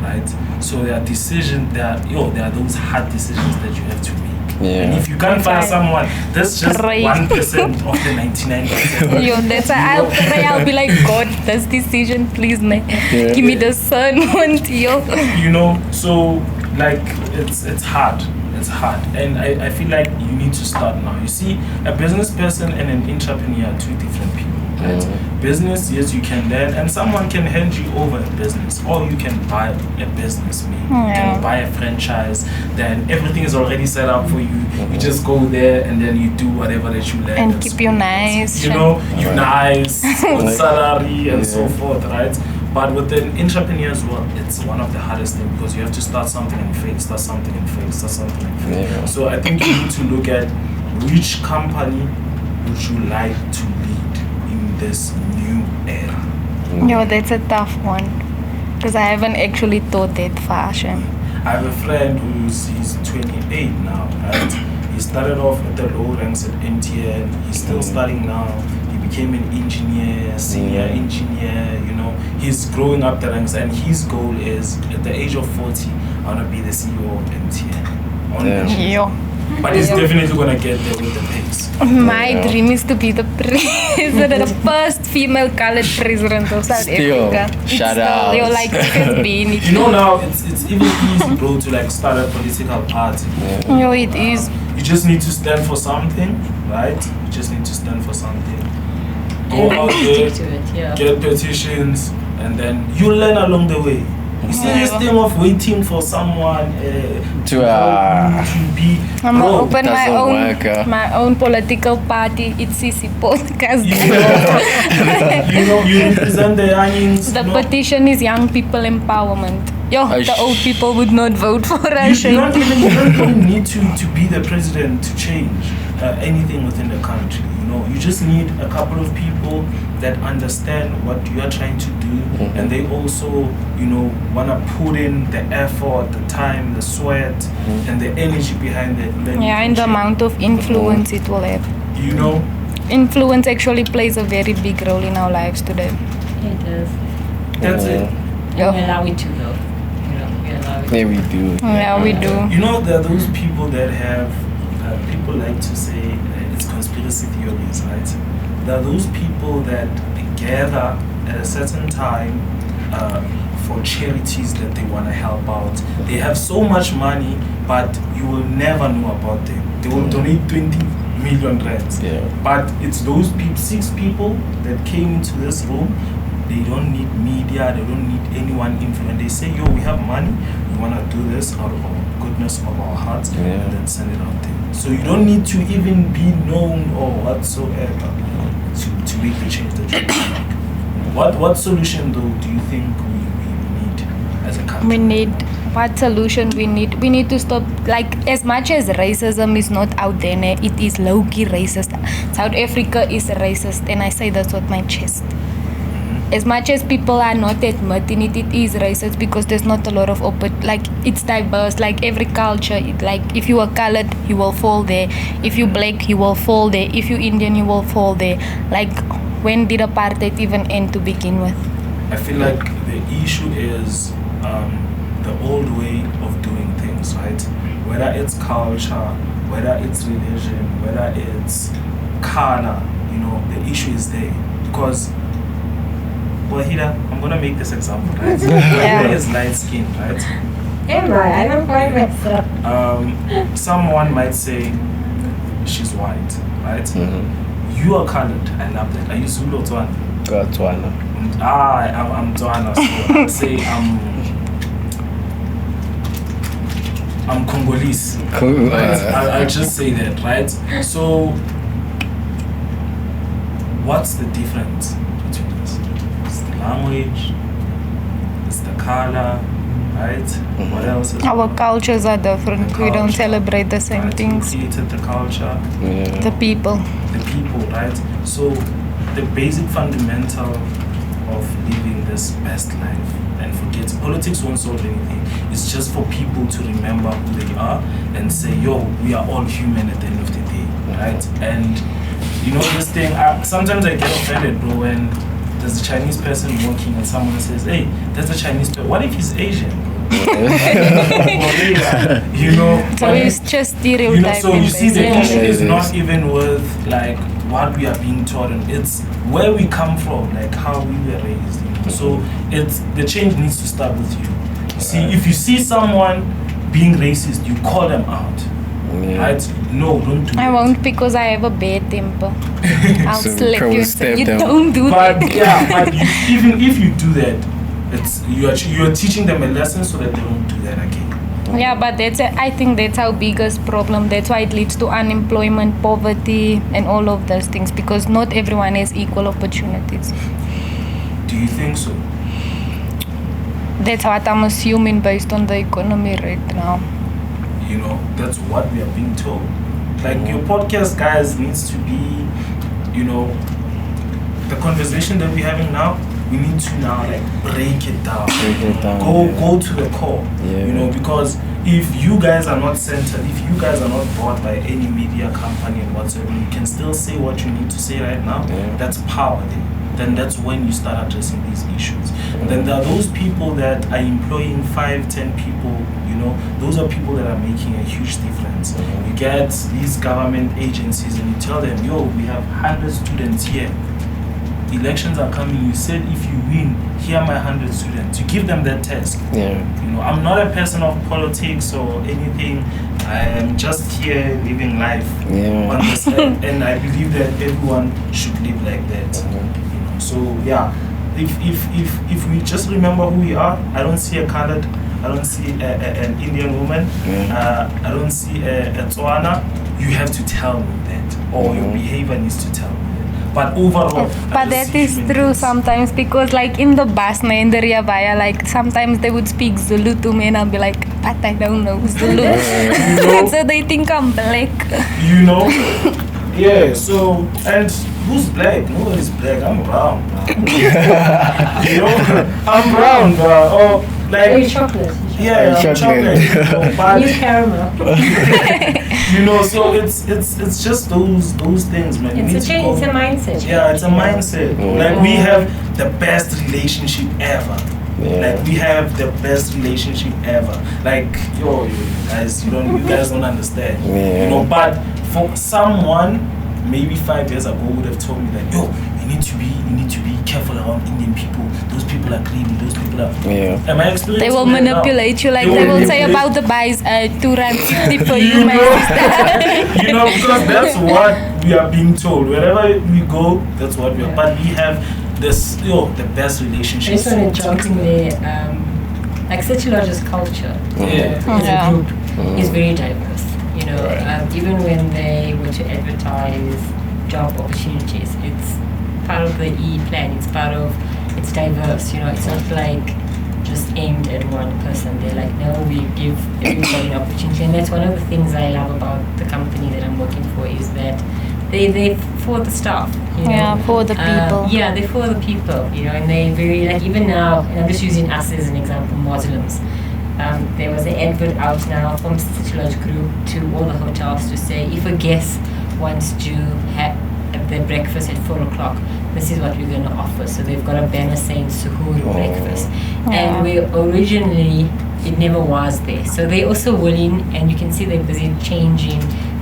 right? So there are decisions, there are those hard decisions that you have to make. Yeah. And if you can't find Right. someone, that's just Great. 1% of the 99%. Yo, that's why I'll pray. I'll be like, God, this decision, please, man. Yeah. Give me the sun, yo. You know, so like it's hard. It's hard, and I feel like you need to start now. You see, a business person and an entrepreneur are two different people. Right? Business, yes, you can learn, and someone can hand you over a business, or you can buy a business. Maybe you can buy a franchise. Then everything is already set up for you. You just go there, and then you do whatever that you learn. And at keep school. you nice. You know, you nice, good salary, and so forth, right? But with an entrepreneur as well, it's one of the hardest things, because you have to start something and fail, start something and fail, start something and fail. Yeah. So I think you need to look at which company would you like to lead in this new era. Yo, that's a tough one. Because I haven't actually thought that far, Shem. I have a friend he's 28 now, right? He started off at the low ranks at MTN. He's still studying now. He became an engineer, senior engineer. You know, he's growing up the ranks, and his goal is at the age of 40, I want to be the CEO of MTN. Yo. But he's definitely gonna get there with the pace. My dream is to be the president, the first female colored president of South Africa. Shout out. You're like, it's been. You know now it's even easy, bro, to like start a political party. No, it is. You just need to stand for something, right? You just need to stand for something. Go out there, Stick to it, yeah. get petitions, and then you learn along the way. You see this thing of waiting for someone To be. I'm gonna Bro, open doesn't work, my own political party. It's CC podcast. you represent the youngins. The no? petition is young people empowerment. Yo, the old people would not vote for us. You don't even need to be the president to change anything within the country. You know, you just need a couple of people that understand what you are trying to do, and they also, you know, want to put in the effort, the time, the sweat, and the energy behind it. Then you Yeah, can and the change. amount of influence it will have. You know, Influence actually plays a very big role in our lives today. It does. that's it. We allow it to though. You know, we allow it. Yeah, we do. Yeah, we do. You know, there are those people that have, people like to say it's conspiracy theories, right? There are those people that gather at a certain time for charities that they want to help out. They have so much money, but you will never know about them. They will donate 20 million rands. Yeah. But it's those 6 people that came into this room. They don't need media, they don't need anyone influence. They say, yo, we have money, we want to do this out of our goodness of our hearts, and then send it out there. So you don't need to even be known or whatsoever to make the change that you want. What solution though do you think we need as a country? We need what solution we need? We need to stop, like, as much as racism is not out there, it is low-key racist. South Africa is racist, and I say that with my chest. As much as people are not admitting it, it is racist because there's not a lot of it's diverse, like every culture, like if you are colored, you will fall there. If you black, you will fall there. If you Indian, you will fall there. Like, when did apartheid even end to begin with? I feel like the issue is the old way of doing things, right? Whether it's culture, whether it's religion, whether it's color, you know, the issue is there. Because Waheeda, I'm gonna make this example, right? Waheeda is light skinned, right? Am I don't find myself. Someone might say she's white, right? You are colored. I love that. Are you Zulu or Tswana? Kgotso. I'm Tswana, so I'll say I'm Congolese. Right? I'll just say that, right? So, what's the difference between us? It's the language, it's the color, right? What else is Our cultures are different. The We don't culture, celebrate the same right? things. We created the culture, The people. the people, right? So, the basic fundamental of living this best life and forget politics won't solve anything. It's just for people to remember who they are and say, yo, we are all human at the end of the day, right? And you know this thing, sometimes I get offended, bro, when there's a Chinese person walking and someone says, hey, there's a Chinese person. What if he's Asian, bro? You know, So it's just you know, stereotyping. so you see the basically. issue is not even with like what we are being taught, and it's where we come from, like how we were raised, you know? So it's the change needs to start with you. See, if you see someone being racist, you call them out, right? No, don't do I it. won't because I have a bad temper. I'll So slap probably you and say, stab you them. don't do But that. yeah, but even if you do that, it's you are teaching them a lesson so that they don't do that again. Yeah, but I think that's our biggest problem. That's why it leads to unemployment, poverty, and all of those things, because not everyone has equal opportunities. Do you think so? That's what I'm assuming based on the economy right now. You know, that's what we are being told. Like your podcast, guys, needs to be, you know, the conversation that we're having now. we need to now like break it down. Yeah. Go to the core. Yeah. You know, because if you guys are not centered, if you guys are not bought by any media company and whatsoever, you can still say what you need to say right now. Yeah. That's power there. Then that's when you start addressing these issues. Then there are those people that are employing 5-10 people, you know, those are people that are making a huge difference. You get these government agencies and you tell them, yo, we have 100 students here. Elections are coming, you said if you win, here are my 100 students. You give them that test. Yeah. You know, I'm not a person of politics or anything. I am just here living life on this earth, and I believe that everyone should live like that. You know, so yeah, if we just remember who we are, I don't see a colored, I don't see an Indian woman, I don't see a Tswana. You have to tell me that, or your behavior needs to tell me. But overall, but that is true sometimes, because like in the bus in the Riabaya, like sometimes they would speak Zulu to me and I'll be like, but I don't know Zulu. And so they think I'm black. You know? Yeah, so, and who's black? Nobody's black. I'm brown, bro. You know? I'm brown, bro. Or like, Are you chocolate? yeah, I'm chocolate. You know, but, You caramel. you know, so it's just those things, man. You need It's to a go- mindset. Yeah, it's a mindset. Like we have the best relationship ever. Like we have the best relationship ever. Like yo, you guys don't understand. You know, but for someone maybe 5 years ago would have told me that yo, you need to be careful around Indian people. Those people are greedy. Those people are. Am I experiencing They will that now? manipulate you, like they will say about the buys 2 rand 50 for you, my sister. You know, because that's what we are being told. Wherever we go, that's what we are. But we have this, the best I relationships. just want to jump in there. Like City Lodge's culture as Yeah. a group is very diverse. You know, even when they were to advertise job opportunities, it's part of the E-plan. It's diverse. You know, it's not like just aimed at one person. They're like, no, we give everybody an opportunity, and that's one of the things I love about the company that I'm working for is that they for the staff. You know? Yeah, for the people. Yeah, they're for the people, you know, and they very, like, even now, and I'm just using us as an example, Muslims. There was an advert out now from City Lodge Group to all the hotels to say, if a guest wants to have their breakfast at 4 o'clock, this is what we're going to offer. So they've got a banner saying Suhoor breakfast. And we originally, it never was there. So they're also willing, and you can see they're busy changing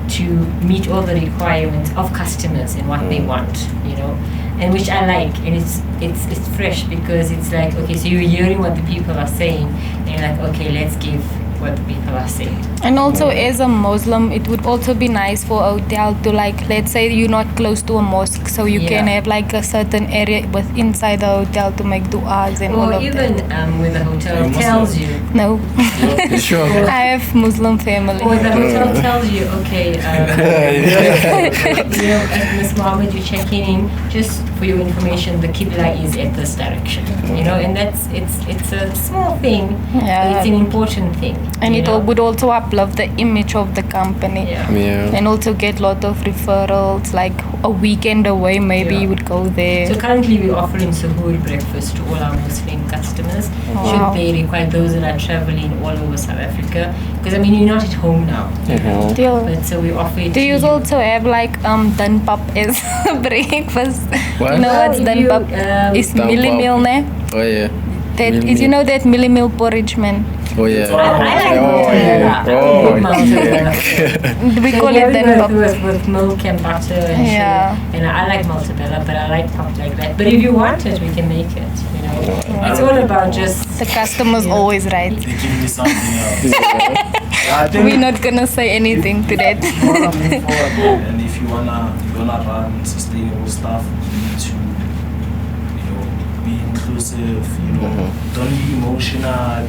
to meet all the requirements of customers and what they want, you know, and which I like, and it's fresh because it's like, okay, so you're hearing what the people are saying, and you're like, okay, let's give what the people are saying. And also, as a Muslim, it would also be nice for a hotel to, like, let's say you're not close to a mosque, so you can have like a certain area with inside the hotel to make du'as and all Or of even that. when the hotel tells you, No, Sure. I have Muslim family. or the hotel tells you, okay, you know, Miss Mohammed, you're checking in, just for your information, the Qibla is at this direction, you know, and it's a small thing, but it's an important thing. And you it know? would also uplift the image of the company. Yeah. And also get a lot of referrals, like a weekend away, maybe you would go there. So currently we're offering Suhoor breakfast to all our Muslim customers. Should they require those that are traveling all over South Africa? Because I mean, you're not at home now. But so we offer it. Do you to also have like danpap as breakfast? What? You know what's Well, if you, danpap? It's Danpap. milli meal, ne? Oh yeah. That Milli is, you meal. know that milli meal porridge, man. Oh yeah. I like Maltabella. We So call you it have it danpap. with milk and butter and Yeah. sugar. And I like Maltabella, but I like pop like that. But if you want it, we can make it. You know, it's all about just. The customer's always right. They give me something else. I think We're not gonna say anything to that. if you wanna move forward, and if you wanna run sustainable stuff, you need to, be inclusive. Don't be emotional.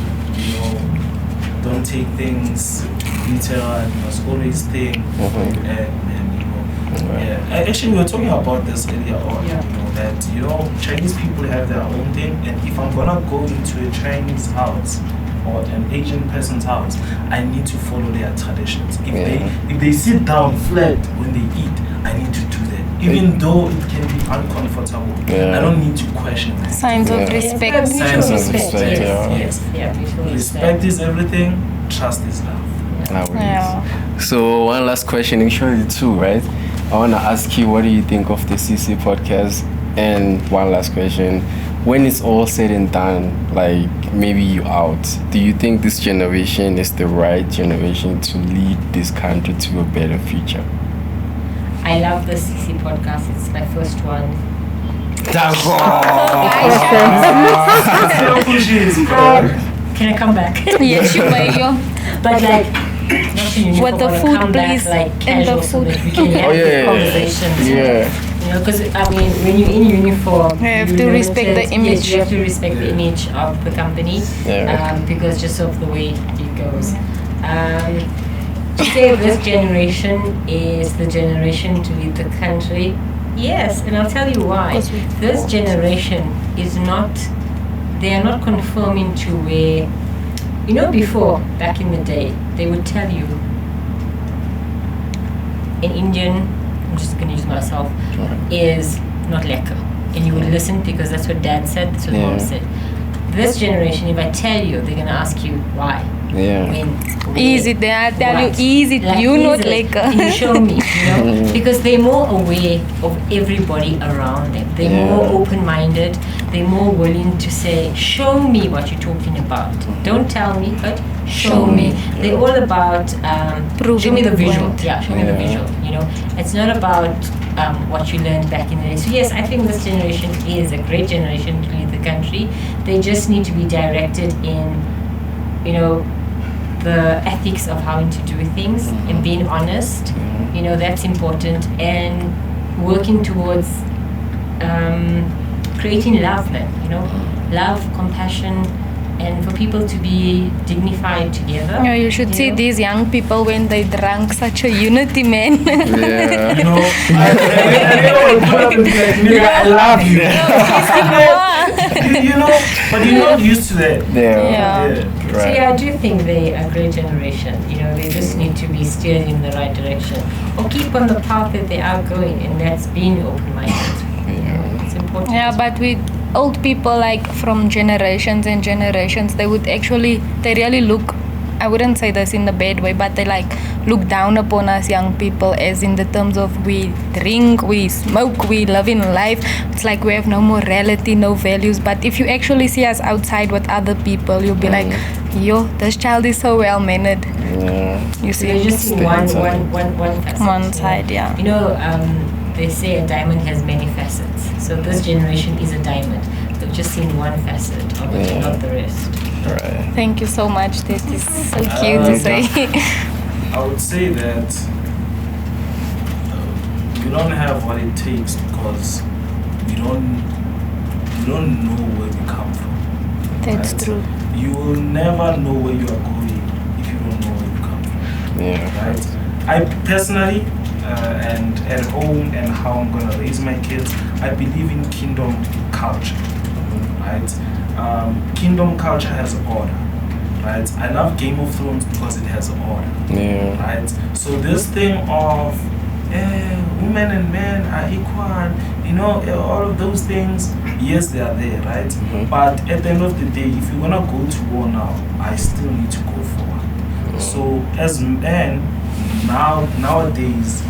Don't take things literal. You must always think. Yeah. Actually, we were talking about this earlier on. That Chinese people have their own thing, and if I'm gonna go into a Chinese house, or an Asian person's house, I need to follow their traditions. If they sit down flat when they eat, I need to do that. Even though it can be uncomfortable, I don't need to question that. Signs of respect. Signs of respect. Yes. Mutual Respect is everything. Trust is love. Yeah. So one last question, actually too, right? I want to ask you, what do you think of the CC podcast? And one last question, when it's all said and done, like maybe you out, do you think this generation is the right generation to lead this country to a better future? I love the CC podcast. It's my first one. DANKO! Can I come back? Yes, you may. Yo. But like, not in uniform, With the I wanna food, come back, please, like and the casual so food. that we can have these conversations. Yeah. You know, because I mean, when you're in uniform, You have you're to respect limited. the image. Yes, you have to respect the image of the company, because just of the way it goes. To say this generation is the generation to lead the country, yes, and I'll tell you why. This generation is not. They are not conforming to where. You know, before, back in the day, they would tell you, an Indian, I'm just going to use myself, is not lekker. And you would listen because that's what dad said, that's what mom said. This generation, if I tell you, they're going to ask you why. Yeah. When, Easy, they are tell you what? easy, Like, you not easy. like Can you show me, you know? Because they're more aware of everybody around them. They're more open-minded. They're more willing to say, show me what you're talking about. Don't tell me, but show me. They're all about, show me the Proving visual. point. Yeah, show me the visual, you know? It's not about what you learned back in the day. So yes, I think this generation is a great generation to lead the country. They just need to be directed in, you know, the ethics of how to do things and being honest, you know, that's important, and working towards creating love then, you know, love, compassion, and for people to be dignified together. Yeah, you should see know? these young people when they drank such a unity, man. Yeah. You know, I love you. You know, but you're not used to that. Yeah. So yeah, I do think they are a great generation. You know, they just need to be steered in the right direction, or keep on the path that they are going, and that's being open-minded. It's important. Yeah, but with old people like from generations and generations, they really look, I wouldn't say this in a bad way, but they like look down upon us young people, as in the terms of we drink, we smoke, we live in life. It's like we have no morality, no values. But if you actually see us outside with other people, you'll be like, yo, this child is so well mannered. You see, You're just seeing one facet. One side, yeah. You know, they say a diamond has many facets. So this generation is a diamond. They've just seen one facet of it, not the rest. Right. Thank you so much. This is so cute to say. I would say that you don't have what it takes because you don't know where you come from. That's right? true. You will never know where you are going if you don't know where you come from. Yeah. Right? I personally, and at home and how I'm gonna raise my kids, I believe in kingdom culture. Right? Kingdom culture has order. Right? I love Game of Thrones because it has order. Yeah. Right? So this thing of women and men are equal, you know, all of those things, yes, they are there, right? But at the end of the day, if you wanna go to war now, I still need to go forward. So as men, nowadays,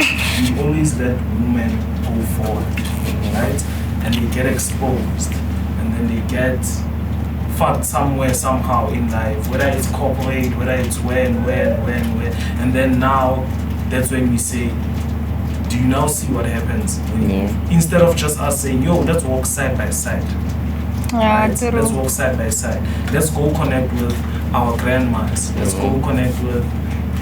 we always let women go forward, right? And they get exposed, and then they get fucked somewhere, somehow in life, whether it's corporate, whether it's when, and then now, that's when we say, do you now see what happens? Instead of just us saying, yo, let's walk side by side. Yeah, Right? true. Let's walk side by side. Let's go connect with our grandmas. Let's go connect with,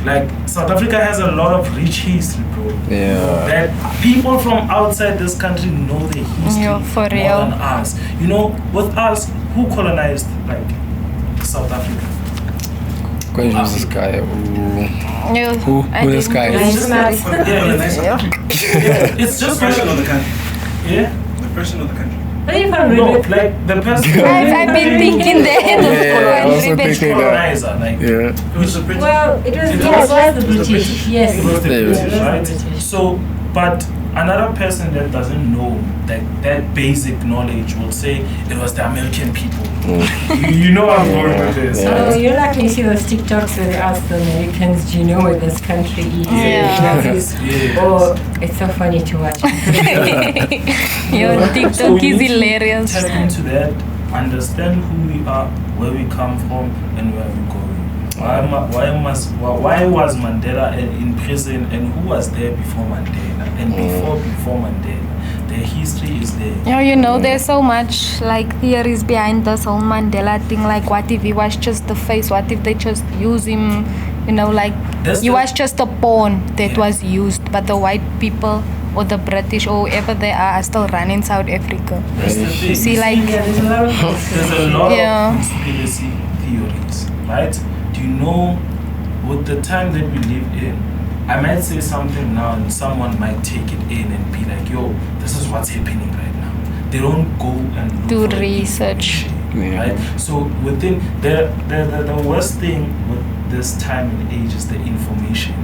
like, South Africa has a lot of rich history, bro. Yeah. That people from outside this country know the history Yeah, for more real. than us. You know, with us, who colonized, like, South Africa? Who's this guy? Yeah, Who this guy? It's just not, it's The just person of the country. Yeah? The person of the country. But if I'm No, really like the person. I've been thinking that. Yeah, I was also Maybe thinking that. colonizer, like Yeah. Who's the British? Well, it was, It yeah, was- it was the it was the British. British. Yes. It was the Yeah, British, it was right? the British. So, but another person that doesn't know that basic knowledge will say it was the American people. You know I'm going with this. Yeah. Oh, you're like when you see those TikToks where they ask the Americans, do you know where this country is? Yeah. Yes. Oh, it's so funny to watch. Your So TikTok we is need to hilarious. Tap into that, understand who we are, where we come from, and where we're going. Why was Mandela in prison, and who was there before Mandela, and before Mandela? The history is there. Yeah, you know, there's so much like theories behind this whole Mandela thing. Like, what if he was just the face? What if they just use him? You know, like That's he the- was just a pawn that Yeah. was used, but the white people or the British or whoever they are still running South Africa. That's the thing. You see, like, Yeah, there's a lot of There's a lot Yeah. of conspiracy theories, right? Do you know, with the time that we live in, I might say something now and someone might take it in and be like, yo, this is what's happening right now. They don't go and look Do for the research. information, Yeah. right? So within the worst thing with this time and age is the information.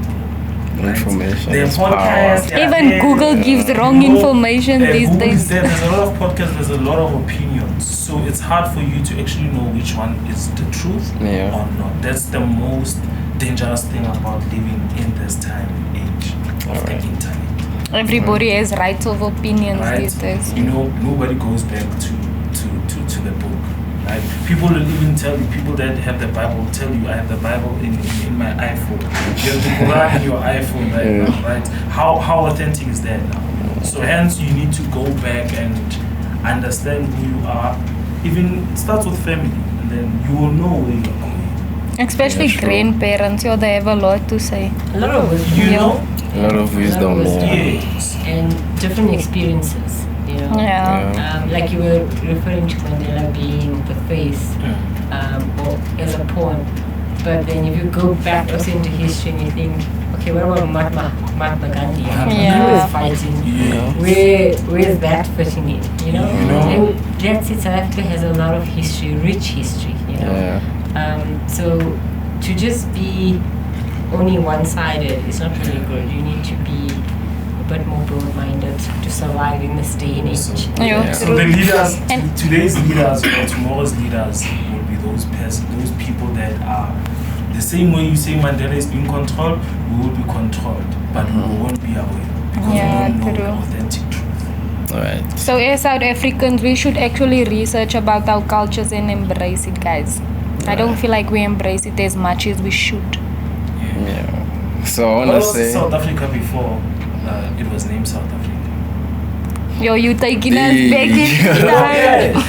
Right? Information The is podcast, power. Even Google gives wrong information these Google is days. there. There's a lot of podcasts, there's a lot of opinions. So it's hard for you to actually know which one is the truth Yeah. or not. That's the most dangerous thing about living in this time and age of Alright. the internet. Everybody has rights of opinions Right? these days. You know, nobody goes back to the book. Right? People will even tell you, people that have the Bible will tell you, I have the Bible in my iPhone. You have the Quran in your iPhone right now, right? How authentic is that now? So hence you need to go back and understand who you are. Even it starts with family, and then you will know where you're going. Especially Yeah, sure. grandparents, yeah, they have a lot to say. a lot of wisdom. You Yeah. know? A lot of wisdom. wisdom. Yeah. Yes. And different experiences, you know. Yeah. Like you were referring to Mandela being the face or as a pawn. But then if you go back also into history and you think, okay, what about Mahatma Gandhi? Yeah. He was fighting. Yeah. Where's that fitting in? You know? You know? And that's it. South Africa has a lot of history, rich history, you know. Yeah. So to just be only one-sided is not really good. You need to be a bit more broad-minded to survive in this day and age. Yeah. So the leaders, And- today's leaders or tomorrow's leaders will be those people that are the same way you say Mandela is being controlled, we will be controlled, but we won't be aware because Yeah, we don't know the true. authentic truth. All right. So as South Africans, we should actually research about our cultures and embrace it, guys. I don't feel like we embrace it as much as we should. Yeah. So I What wanna was say. South Africa before it was named South Africa? Yo, you taking us Yeah. back in time.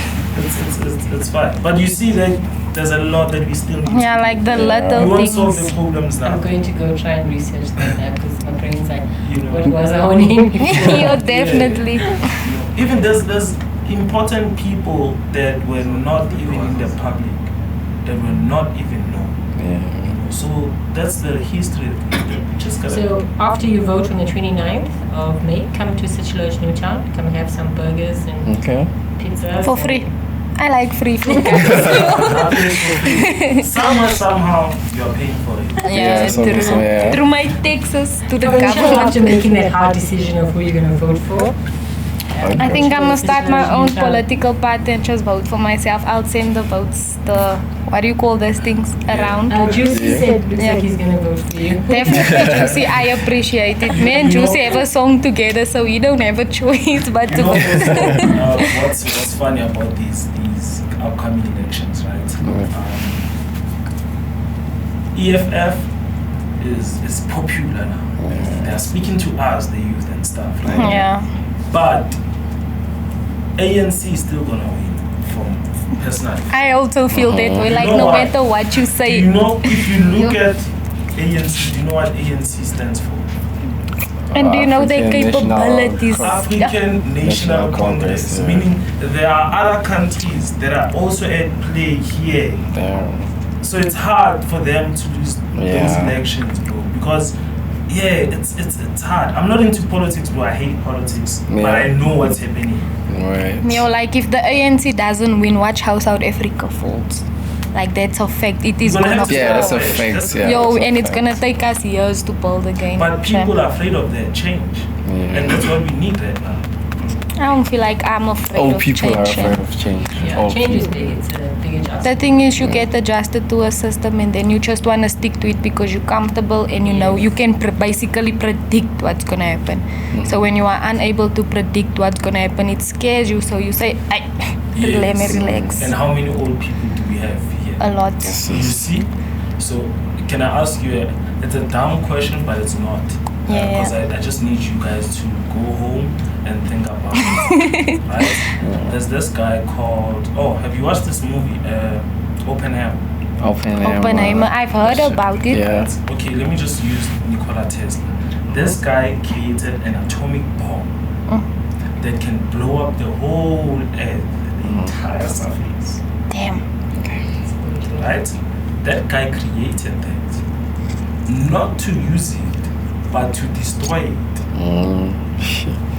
It's fine. But you see that there's a lot that we still need Yeah, to like the do. We little won't solve the things. problems now. I'm going to go try and research that now because my brain's like, You know. what was our name before? Yo, definitely. Even there's important people that were not even in the public, that were not even known. Yeah. So that's the history that we just gotta. So after you vote on the 29th of May, come to Situlage Newtown, come have some burgers and Okay. pizzas. For and- free. I like free food. Somehow you're paying for it. Yeah, so- through, so, yeah. through my taxes to the So inshallah, after government. making that hard decision of who you're going to vote for, I think I'm gonna start my own Newtown. political party and just vote for myself. I'll send the votes, what do you call those things, around. Juicy said looks Yeah. like he's going to vote for you. Definitely, Juicy, I appreciate it. Me and Juicy have a song together, so we don't have a choice but to You know, vote. what's funny about these upcoming elections, right? EFF is popular now. They are speaking to us, the youth and stuff, right? Yeah. But ANC is still gonna win from personally. I also feel that way. Like, You know no why? matter what you You say. know, if you look at ANC, do you know what ANC stands for? And do you know their African National capabilities? African National Congress, yeah. meaning there are other countries that are also at play here. Damn. So it's hard for them to lose those Yeah. elections, bro. Because it's hard. I'm not into politics, bro. I hate politics, but Yeah. I know what's happening. Right. You know, like if the ANC doesn't win, watch how South Africa falls. Like that's a fact. It is You're gonna have to Yeah, that's start a fresh. fact, That's a yeah. Yo, that's a and it's fact. gonna take us years to build again. But people are afraid of that change. And that's what we need right now. I don't feel like I'm afraid All of people are change. afraid of change. Yeah, All change is people. big. It's a big adjustment. The thing is, you get adjusted to a system and then you just want to stick to it because you're comfortable and you know you can basically predict what's going to happen. So when you are unable to predict what's going to happen, it scares you. So you say, let me relax. And how many old people do we have here? A lot. You see? So can I ask you, it's a dumb question, but it's not. Yeah. Because I just need you guys to go home and think about it. Right? There's this guy called, have you watched this movie, Oppenheimer? Oppenheimer, I've heard about it. Yeah. Okay, let me just use Nikola Tesla. This guy created an atomic bomb that can blow up the whole earth, the entire surface. Damn. Right? That guy created that. Not to use it, but to destroy it.